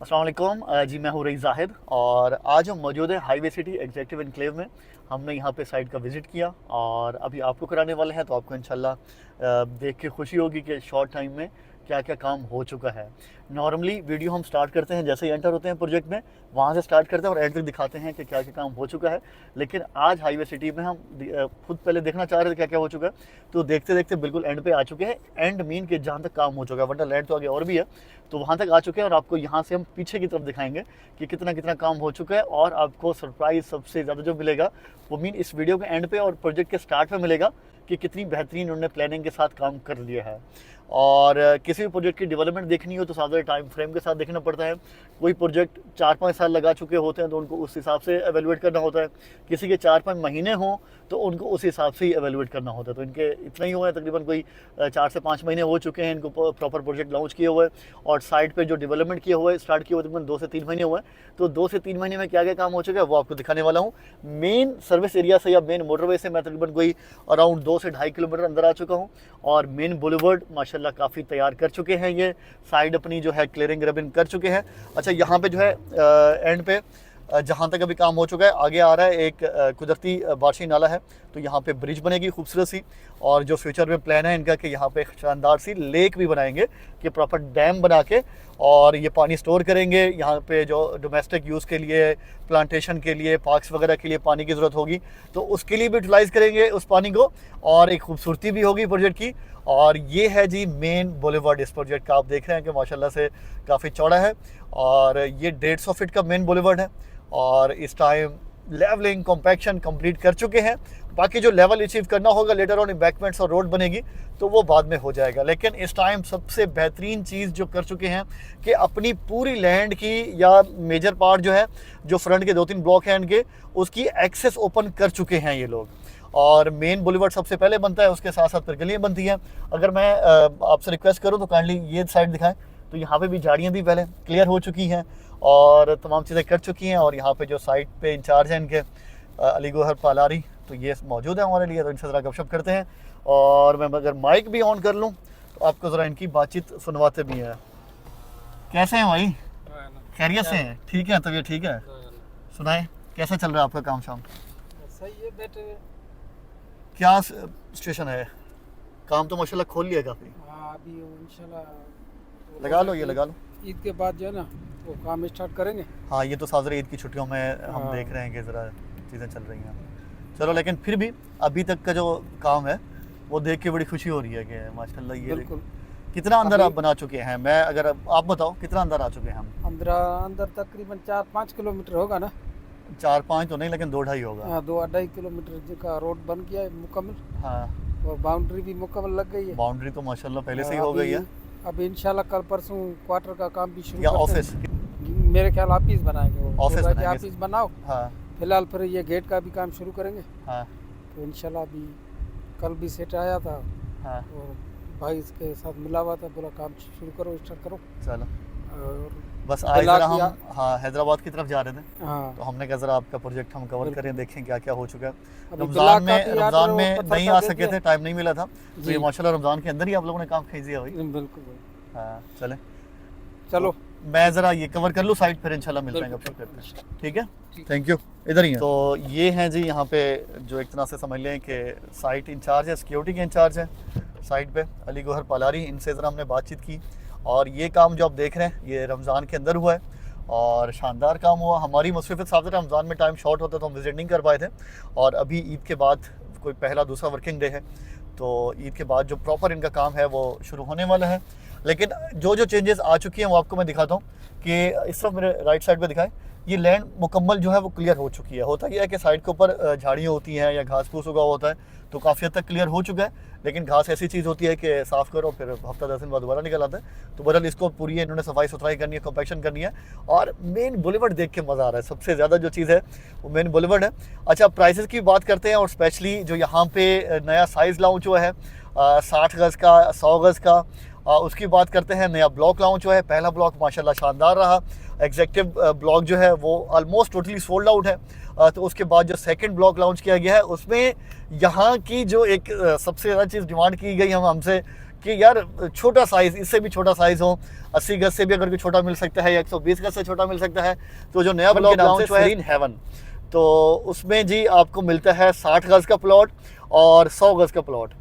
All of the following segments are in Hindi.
अस्सलाम वालेकुम। जी मैं हूँ रईस ज़ाहिद और आज हम मौजूद है हाईवे सिटी एग्जेक्टिव एनक्लेव में। हमने यहाँ पे साइट का विज़िट किया और अभी आपको कराने वाले हैं, तो आपको इंशाल्लाह देख के खुशी होगी कि शॉर्ट टाइम में क्या क्या काम हो चुका है। नॉर्मली वीडियो हम स्टार्ट करते हैं जैसे ही एंटर होते हैं प्रोजेक्ट में, वहाँ से स्टार्ट करते हैं और एंड तक दिखाते हैं कि क्या क्या काम हो चुका है। लेकिन आज हाईवे सिटी में हम खुद पहले देखना चाह रहे थे क्या क्या हो चुका है, तो देखते देखते बिल्कुल एंड पे आ चुके हैं। एंड मीन के जहाँ तक काम हो चुका है, वरना लैंड तो आगे और भी है, तो वहाँ तक आ चुके हैं और आपको यहाँ से हम पीछे की तरफ दिखाएंगे कि कितना कितना काम हो चुका है। और आपको सरप्राइज सबसे ज़्यादा जो मिलेगा वो मीन इस वीडियो के एंड पे और प्रोजेक्ट के स्टार्ट में मिलेगा कि कितनी बेहतरीन उन्होंने प्लानिंग के साथ काम कर लिया है। और किसी भी प्रोजेक्ट की डेवलपमेंट देखनी हो तो साथ टाइम फ्रेम के साथ देखना पड़ता है। कोई प्रोजेक्ट 4-5 साल लगा चुके होते हैं तो उनको उस हिसाब से एवेलुएट करना होता है, किसी के 4-5 महीने हों तो उनको उस हिसाब से ही एवेलुएट करना होता है। तो इनके इतना ही हुआ है, तकरीबन कोई 4 से 5 महीने हो चुके हैं इनको प्रॉपर प्रोजेक्ट लॉन्च किए हुए, और साइट पे जो डेवलपमेंट किया हुआ है स्टार्ट किया हुआ तकरीबन 2 से 3 महीने हुए हैं। तो 2 से 3 महीने में क्या क्या काम हो चुका है वो आपको दिखाने वाला हूँ। मेन सर्विस एरिया से या मेन मोटरवे से मैं तकरीबन कोई अराउंड 2 से 2.5 किलोमीटर अंदर आ चुका हूँ और मेन बुलेवर्ड माशाल्लाह काफ़ी तैयार कर चुके हैं। ये साइड अपनी जो है क्लियरिंग रबिन कर चुके हैं। अच्छा, यहाँ पे जो है एंड पे जहाँ तक अभी काम हो चुका है, आगे आ रहा है एक कुदरती बारिशी नाला है, तो यहाँ पे ब्रिज बनेगी खूबसूरत सी। और जो फ्यूचर में प्लान है इनका कि यहाँ पे शानदार सी लेक भी बनाएंगे कि प्रॉपर डैम बना के और ये पानी स्टोर करेंगे। यहाँ पे जो डोमेस्टिक यूज़ के लिए, प्लांटेशन के लिए, पार्क्स वगैरह के लिए पानी की ज़रूरत होगी तो उसके लिए भी यूटिलाइज़ करेंगे उस पानी को, और एक खूबसूरती भी होगी प्रोजेक्ट की। और ये है जी मेन बुलेवर्ड इस प्रोजेक्ट का। आप देख रहे हैं कि माशाल्लाह से काफ़ी चौड़ा है और ये 150 फीट का मेन बुलेवर्ड है। और इस टाइम लेवलिंग कॉम्पैक्शन कंप्लीट कर चुके हैं। बाकी जो लेवल अचीव करना होगा लेटर ऑन एम्बैंकमेंट्स और रोड बनेगी तो वो बाद में हो जाएगा। लेकिन इस टाइम सबसे बेहतरीन चीज़ जो कर चुके हैं कि अपनी पूरी लैंड की या मेजर पार्ट जो है, जो फ्रंट के 2-3 ब्लॉक हैं इनके, उसकी एक्सेस ओपन कर चुके हैं ये लोग। और मेन बुलेवर्ड सबसे पहले बनता है, उसके साथ साथ फिर गलियाँ बनती हैं। अगर मैं आपसे रिक्वेस्ट करूँ तो काइंडली ये साइड दिखाएं, तो यहाँ पे भी झाड़ियाँ भी पहले क्लियर हो चुकी हैं और तमाम चीज़ें कर चुकी हैं। और यहाँ पे जो साइट पे इंचार्ज हैं इनके अली गौहर पालारी, तो ये मौजूद है हमारे लिए, तो इनसे ज़रा गपशप करते हैं। और मैं अगर माइक भी ऑन कर लूँ तो आपको ज़रा इनकी बातचीत सुनवाते भी हैं। कैसे हैं भाई? खैरियत से हैं? ठीक है, तबीयत ठीक है? सुनाएं, कैसा चल रहा है आपका काम शाम? सही है बेटे। क्या सिचुएशन है? काम तो माशाल्लाह खोल लिया काफ़ी। हाँ, अभी इंशाल्लाह लगा लो, ये लगा लो। ईद के बाद जो है ना वो काम स्टार्ट करेंगे। हाँ, ये तो साजरे ईद की छुट्टियों में हम हाँ। देख रहे हैं कि ज़रा चीज़ें चल रही हैं। चलो, लेकिन फिर भी अभी तक का जो काम है वो देख के बड़ी खुशी हो रही है कि माशाल्लाह ये बिल्कुल। कितना अंदर आप अभी- बना चुके हैं। मैं अगर आप बताओ कितना अंदर आ चुके हैं हम? अंदर तकरीबन 4-5 किलोमीटर होगा ना। 4-5 तो नहीं, लेकिन 2-2.5 होगा। हाँ, 2-2.5 किलोमीटर का रोड बन गया है मुकम्मल, हाँ, और बाउंड्री भी मुकम्मल लग गई है। बाउंड्री तो माशाल्लाह पहले से ही हो गई है। अभी इंशाल्लाह कल परसों क्वार्टर का काम भी शुरू या करते ऑफिस? हैं। मेरे ख्याल ऑफिस बनाएंगे वो। ऑफिस बोला कि बनाएंगे। ऑफिस बनाओ हाँ फिलहाल, फिर ये गेट का भी काम शुरू करेंगे। हाँ तो इंशाल्लाह अभी कल भी सेट आया था हाँ, और भाई इसके साथ मिला हुआ था, बोला काम शुरू करो, स्टार्ट करो। चलो। और बस आज फिलहाल ज़रा हम या- हाँ हैदराबाद की तरफ जा रहे थे, हाँ, तो हमने कहा ज़रा आपका प्रोजेक्ट हम कवर बिल्कुल। करें, देखें क्या क्या हो चुका है। अभी रमज़ान ब्लॉक में का भी यार वो पत्थर नहीं का आ दे सके दिया। थे, टाइम नहीं मिला था, तो जी। ये माशाल्लाह रमज़ान के अंदर ही आप लोगों ने काम खींच दिया भाई। बिल्कुल। हाँ, चले चलो, मैं ज़रा ये कवर कर लूँ साइट, फिर इंशाल्लाह मिलते हैं, बिल्कुल, गपशप करते हैं। बिल्कुल। ठीक है, ठीक। Thank you. इधर ही है। तो ये हैं जी यहाँ पे जो एक तरह से समझ लें कि साइट इंचार्ज है, सिक्योरिटी के इंचार्ज हैं साइट पे, अली गौहर पालारी। इनसे ज़रा हमने बातचीत की और ये काम जो आप देख रहे हैं ये रमज़ान के अंदर हुआ है और शानदार काम हुआ। हमारी मुसरफ़त साहब से रमज़ान में टाइम शॉर्ट होता तो हम विजिट नहीं कर पाए थे, और अभी ईद के बाद कोई पहला दूसरा वर्किंग डे है, तो ईद के बाद जो प्रॉपर इनका काम है वो शुरू होने वाला है। लेकिन जो जो चेंजेस आ चुकी हैं वो आपको मैं दिखाता हूँ कि इस तरफ मेरे राइट साइड पे दिखाएं। ये लैंड मुकम्मल जो है वो क्लियर हो चुकी है। होता यह है कि साइड के ऊपर झाड़ियाँ होती हैं या घास फूस उगा होता है, तो काफ़ी हद तक क्लियर हो चुका है। लेकिन घास ऐसी चीज़ होती है कि साफ़ करो फिर हफ्ता 10 दिन बाद दोबारा निकल आता है, तो बहरहाल इसको पूरी इन्होंने सफाई सुथराई करनी है, कॉम्पैक्शन करनी है। और मेन बुलेवर्ड देख के मज़ा आ रहा है, सबसे ज़्यादा जो चीज़ है वो मेन बुलेवर्ड है। अच्छा, प्राइसेस की बात करते हैं, और स्पेशली जो यहाँ पे नया साइज़ लॉन्च हुआ है 60 गज़ का, 100 गज़ का, उसकी बात करते हैं। नया ब्लॉक लॉन्च हुआ है, पहला ब्लॉक माशाल्लाह शानदार रहा। एग्जेक्टिव ब्लॉक जो है वो ऑलमोस्ट टोटली सोल्ड आउट है। तो उसके बाद जो सेकंड ब्लॉक लॉन्च किया गया है उसमें यहाँ की जो एक सबसे ज़्यादा चीज़ डिमांड की गई हमसे कि यार छोटा साइज़, इससे भी छोटा साइज़ हो, 80 गज से भी अगर कोई छोटा मिल सकता है या 120 गज से छोटा मिल सकता है, तो जो नया ब्लॉक लॉन्च हुआ है सेरीन हेवन, तो उसमें जी आपको मिलता है 60 गज का प्लॉट और 100 गज का प्लॉट।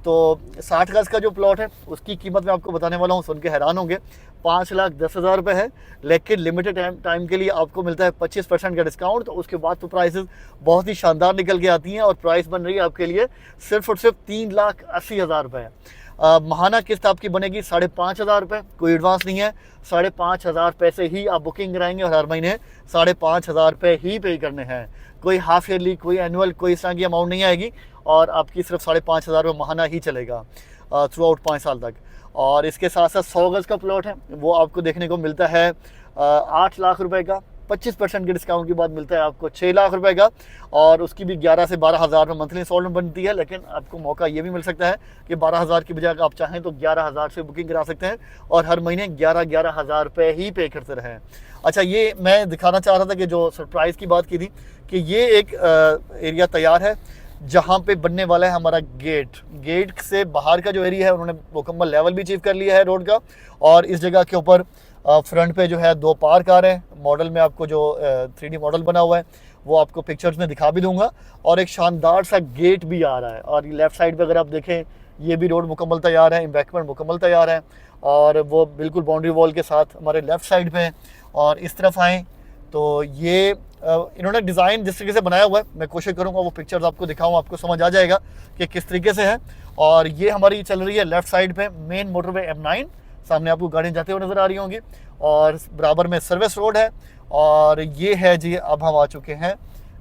तो 60 गज का जो प्लॉट है उसकी कीमत मैं आपको बताने वाला हूँ, सुन के हैरान होंगे, 5,10,000 रुपये है। लेकिन लिमिटेड टाइम के लिए आपको मिलता है 25% का डिस्काउंट। तो उसके बाद तो प्राइसेस बहुत ही शानदार निकल के आती हैं और प्राइस बन रही है आपके लिए सिर्फ और सिर्फ 3,80,000 रुपये। माहाना किस्त आपकी बनेगी 5,500 रुपये, कोई एडवांस नहीं है, 5,500 पैसे ही आप बुकिंग कराएंगे और हर महीने 5,500 रुपये ही पे करने हैं। कोई हाफ ईयरली, कोई एनुअल, कोई इस तरह की अमाउंट नहीं आएगी और आपकी सिर्फ 5,500 रुपये माहाना ही चलेगा थ्रू आउट 5 साल तक। और इसके साथ साथ 100 गज का प्लॉट है, वो आपको देखने को मिलता है 8 लाख रुपए का, 25% के डिस्काउंट के बाद मिलता है आपको 6 लाख रुपए का। और उसकी भी 11 से 12,000 में मंथली इंस्टॉलमेंट बनती है। लेकिन आपको मौका ये भी मिल सकता है कि 12,000 की बजाय आप चाहें तो 11,000 से बुकिंग करा सकते हैं और हर महीने 11,000 रुपये ही पे करते रहें। अच्छा, ये मैं दिखाना चाह रहा था कि जो सरप्राइज़ की बात की थी कि ये एक एरिया तैयार है जहाँ पे बनने वाला है हमारा गेट से बाहर का जो एरिया है उन्होंने मुकम्मल लेवल भी अचीव कर लिया है रोड का। और इस जगह के ऊपर फ्रंट पे जो है 2 पार्क आ रहे हैं। मॉडल में आपको जो 3D मॉडल बना हुआ है वो आपको पिक्चर्स में दिखा भी दूंगा। और एक शानदार सा गेट भी आ रहा है। और लेफ़्ट साइड पे अगर आप देखें, ये भी रोड मुकम्मल तैयार है, एम्बैंकमेंट मुकम्मल तैयार है और वो बिल्कुल बाउंड्री वॉल के साथ हमारे लेफ़्ट साइड पे। और इस तरफ आएँ तो ये इन्होंने डिज़ाइन जिस तरीके से बनाया हुआ है, मैं कोशिश करूंगा वो पिक्चर्स आपको दिखाऊं, आपको समझ आ जाएगा कि किस तरीके से है। और ये हमारी चल रही है लेफ़्ट साइड पे मेन मोटरवे M9, सामने आपको गाड़ियाँ जाते हुए नज़र आ रही होंगी और बराबर में सर्विस रोड है। और ये है जी, अब हम आ चुके हैं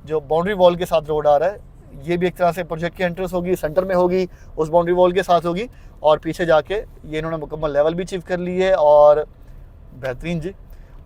जो बाउंड्री वॉल के साथ रोड आ रहा है, ये भी एक तरह से प्रोजेक्ट की एंट्रेंस होगी, सेंटर में होगी, उस बाउंड्री वॉल के साथ होगी। और पीछे जाके ये इन्होंने मुकम्मल लेवल भी अचीव कर ली है और बेहतरीन जी।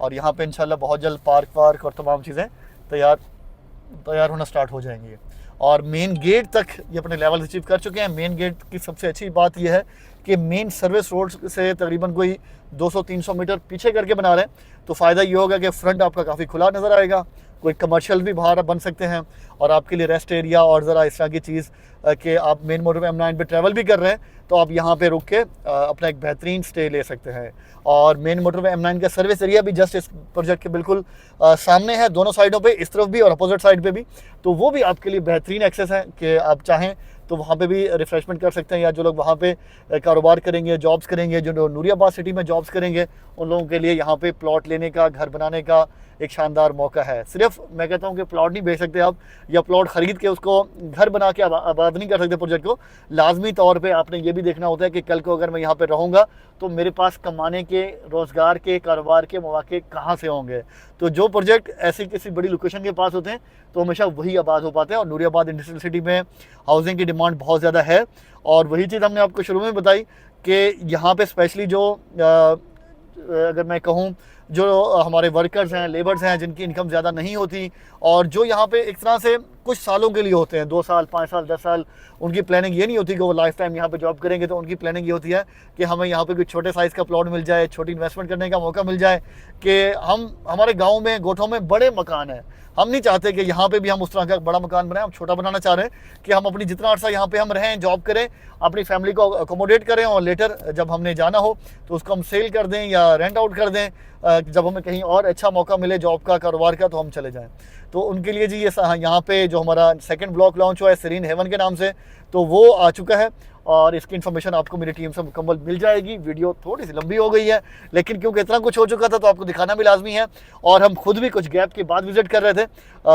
और यहाँ पे इंशाल्लाह बहुत जल्द पार्क और तमाम चीज़ें तैयार होना स्टार्ट हो जाएंगी। और मेन गेट तक ये अपने लेवल अचीव कर चुके हैं। मेन गेट की सबसे अच्छी बात यह है कि मेन सर्विस रोड से तकरीबन कोई 200-300 मीटर पीछे करके बना रहे हैं। तो फ़ायदा ये होगा कि फ्रंट आपका काफ़ी खुला नज़र आएगा, कोई कमर्शियल भी बाहर बन सकते हैं और आपके लिए रेस्ट एरिया और ज़रा इस तरह की चीज़ कि आप मेन मोटरवे M9 पे ट्रैवल भी कर रहे हैं तो आप यहाँ पे रुक के अपना एक बेहतरीन स्टे ले सकते हैं। और मेन मोटरवे M9 का सर्विस एरिया भी जस्ट इस प्रोजेक्ट के बिल्कुल सामने है, दोनों साइडों पे, इस तरफ भी और अपोजिट साइड पे भी। तो वो भी आपके लिए बेहतरीन एक्सेस है कि आप चाहें तो वहाँ पे भी रिफ़्रेशमेंट कर सकते हैं, या जो लोग वहाँ पे कारोबार करेंगे, जॉब्स करेंगे, जो नूरियाबाद सिटी में जॉब्स करेंगे, उन लोगों के लिए यहाँ पे प्लॉट लेने का, घर बनाने का एक शानदार मौका है। सिर्फ मैं कहता हूँ कि प्लॉट नहीं बेच सकते आप, या प्लॉट ख़रीद के उसको घर बना के आबाद नहीं कर सकते प्रोजेक्ट को। लाजमी तौर पे आपने ये भी देखना होता है कि कल को अगर मैं यहाँ पे रहूँगा तो मेरे पास कमाने के, रोज़गार के, कारोबार के मौके कहाँ से होंगे। तो जो प्रोजेक्ट ऐसी किसी बड़ी लोकेशन के पास होते हैं तो हमेशा वही आबाद हो पाते हैं। और नूरियाबाद इंडस्ट्रियल सिटी में हाउसिंग की डिमांड बहुत ज़्यादा है। और वही चीज़ हमने आपको शुरू में बताई कि यहाँ पे स्पेशली जो अगर मैं कहूँ जो हमारे वर्कर्स हैं, लेबर्स हैं, जिनकी इनकम ज़्यादा नहीं होती और जो यहाँ पे एक तरह से कुछ सालों के लिए होते हैं, 2 साल, 5 साल, 10 साल, उनकी प्लानिंग ये नहीं होती कि वो लाइफ टाइम यहाँ पे जॉब करेंगे। तो उनकी प्लानिंग ये होती है कि हमें यहाँ पे कोई छोटे साइज़ का प्लॉट मिल जाए, छोटी इन्वेस्टमेंट करने का मौका मिल जाए कि हमारे गाँव में, गोठों में बड़े मकान हैं। हम नहीं चाहते कि यहाँ पे भी हम उस तरह का बड़ा मकान बनाएं, हम छोटा बनाना चाह रहे हैं कि हम अपनी जितना अर्सा यहाँ पे हम रहें, जॉब करें, अपनी फैमिली को अकोमोडेट करें और लेटर जब हमने जाना हो तो उसको हम सेल कर दें या रेंट आउट कर दें। जब हमें कहीं और अच्छा मौका मिले जॉब का, कारोबार का, तो हम चले जाएं। तो उनके लिए जी ये यहाँ पे जो हमारा सेकंड ब्लॉक लॉन्च हुआ है सेरीन हेवन के नाम से, तो वो आ चुका है और इसकी इन्फॉर्मेशन आपको मेरी टीम से मुकम्मल मिल जाएगी। वीडियो थोड़ी सी लंबी हो गई है लेकिन क्योंकि इतना कुछ हो चुका था तो आपको दिखाना भी लाजमी है और हम खुद भी कुछ गैप के बाद विजिट कर रहे थे,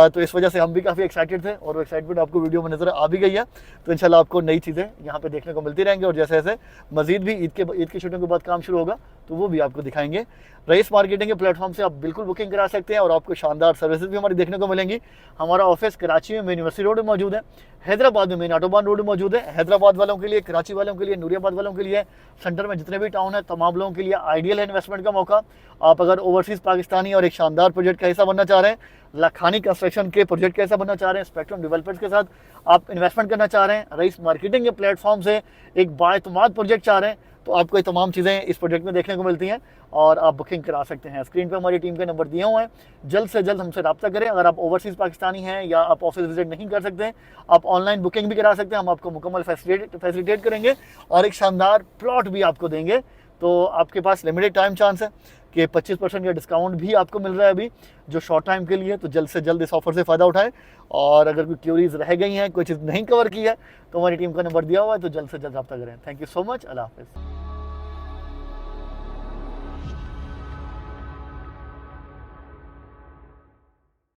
तो इस वजह से हम भी काफ़ी एक्साइटेड थे और वो एक्साइटमेंट आपको वीडियो में नज़र आ भी गई है। तो इंशाल्लाह आपको नई चीज़ें यहाँ पे देखने को मिलती रहेंगी और जैसे जैसे मजीद भी ईद की छुट्टियों के बाद काम शुरू होगा तो वो भी आपको दिखाएंगे। रईस मार्केटिंग के प्लेटफॉर्म से आप बिल्कुल बुकिंग करा सकते हैं और आपको शानदार सर्विसेज भी हमारी देखने को मिलेंगी। हमारा ऑफिस कराची में मेन यूनिवर्सिटी रोड में मौजूद है, हैदराबाद में मेन ऑटोबान रोड में मौजूद है। हैदराबाद वालों के लिए, कराची वालों के लिए, नूरियाबाद वालों के लिए, सेंटर में जितने भी टाउन है तमाम लोगों के लिए आइडियल है इन्वेस्टमेंट का मौका। आप अगर ओवरसीज़ पाकिस्तानी और एक शानदार प्रोजेक्ट का हिस्सा बनना चाह रहे हैं, लाखानी कंस्ट्रक्शन के प्रोजेक्ट का हिस्सा बनना चाह रहे हैं, स्पेक्ट्रम डेवलपर्स के साथ आप इन्वेस्टमेंट करना चाह रहे हैं, रईस मार्केटिंग के प्लेटफॉर्म से एक बाएतमाद प्रोजेक्ट चाह रहे हैं, तो आपको ये तमाम चीज़ें इस प्रोजेक्ट में देखने को मिलती हैं और आप बुकिंग करा सकते हैं। स्क्रीन पे हमारी टीम के नंबर दिए हुए हैं, जल्द से जल्द हमसे रब्ता करें। अगर आप ओवरसीज़ पाकिस्तानी हैं या आप ऑफिस विजिट नहीं कर सकते, आप ऑनलाइन बुकिंग भी करा सकते हैं, हम आपको मुकम्मल फैसिलिटेट करेंगे और एक शानदार प्लॉट भी आपको देंगे। तो आपके पास लिमिटेड टाइम चांस है कि 25% का डिस्काउंट भी आपको मिल रहा है अभी जो शॉर्ट टाइम के लिए। तो जल्द से जल्द इस ऑफर से फ़ायदा उठाएं और अगर कोई क्यूरीज रह गई हैं, कोई चीज़ नहीं कवर की है, तो हमारी टीम का नंबर दिया हुआ है, तो जल्द से जल्द रब्ता करें। Thank you so much. अल्लाह हाफ़िज़।